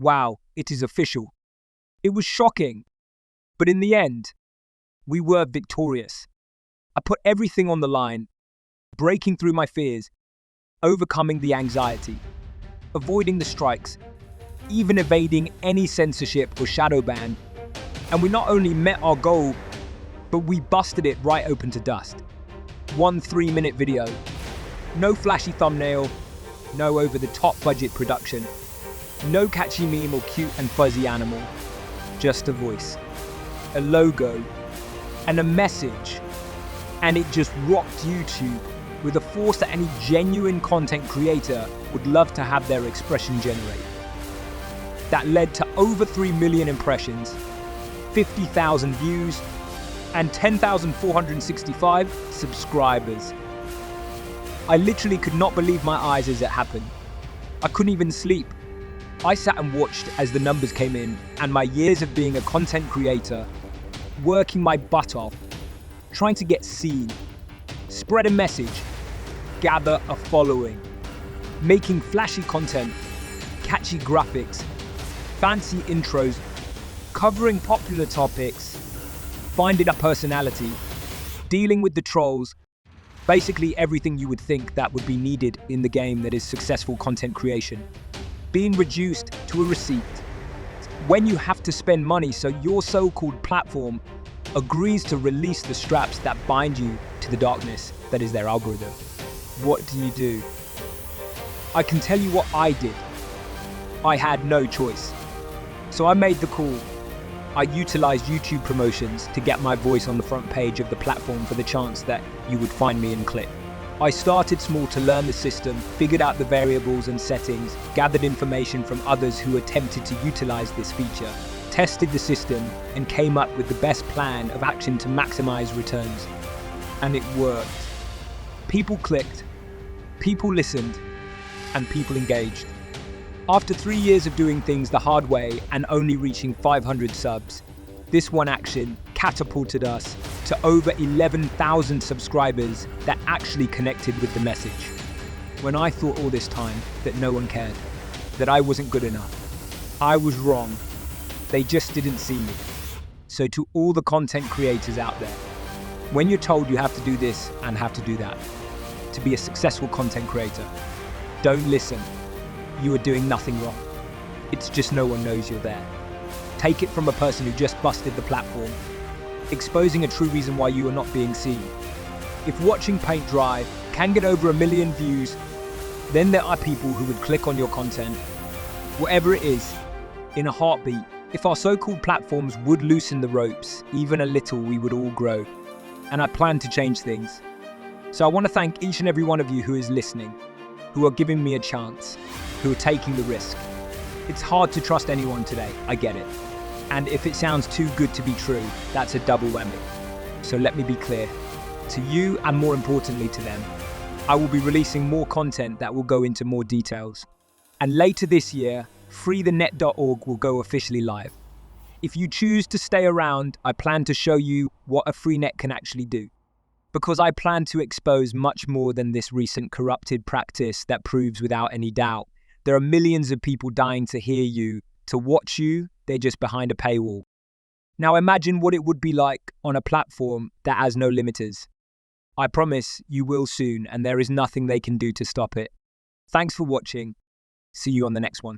wow, it is official. It was shocking. But in the end, we were victorious. I put everything on the line, breaking through my fears, overcoming the anxiety, avoiding the strikes, even evading any censorship or shadow ban. And we not only met our goal, but we busted it right open to dust. 1 3-minute video, no flashy thumbnail, no over-the-top budget production, no catchy meme or cute and fuzzy animal, just a voice, a logo, and a message. And it just rocked YouTube with a force that any genuine content creator would love to have their expression generate. That led to over 3 million impressions, 50,000 views, and 10,465 subscribers. I literally could not believe my eyes as it happened. I couldn't even sleep. I sat and watched as the numbers came in, and my years of being a content creator, working my butt off, trying to get seen, spread a message, gather a following, making flashy content, catchy graphics, fancy intros, covering popular topics, finding a personality, dealing with the trolls, basically everything you would think that would be needed in the game that is successful content creation, being reduced to a receipt. When you have to spend money so your so-called platform agrees to release the straps that bind you to the darkness that is their algorithm, what do? I can tell you what I did. I had no choice. So I made the call. I utilized YouTube promotions to get my voice on the front page of the platform for the chance that you would find me and click. I started small to learn the system, figured out the variables and settings, gathered information from others who attempted to utilize this feature, tested the system, and came up with the best plan of action to maximize returns. And it worked. People clicked, people listened, and people engaged. After 3 years of doing things the hard way and only reaching 500 subs, this one action catapulted us to over 11,000 subscribers that actually connected with the message. When I thought all this time that no one cared, that I wasn't good enough, I was wrong. They just didn't see me. So to all the content creators out there, when you're told you have to do this and have to do that to be a successful content creator, don't listen. You are doing nothing wrong. It's just no one knows you're there. Take it from a person who just busted the platform, exposing a true reason why you are not being seen. If watching paint dry can get over 1 million views, then there are people who would click on your content. Whatever it is, in a heartbeat, if our so-called platforms would loosen the ropes, even a little, we would all grow. And I plan to change things. So I want to thank each and every one of you who is listening, who are giving me a chance, who are taking the risk. It's hard to trust anyone today, I get it. And if it sounds too good to be true, that's a double whammy. So let me be clear. To you, and more importantly to them, I will be releasing more content that will go into more details. And later this year, FREEtheNET.org will go officially live. If you choose to stay around, I plan to show you what a FREENET can actually do. Because I plan to expose much more than this recent corrupted practice that proves without any doubt there are millions of people dying to hear you, to watch you, they're just behind a paywall. Now imagine what it would be like on a platform that has no limiters. I promise you will soon, and there is nothing they can do to stop it. Thanks for watching. See you on the next one.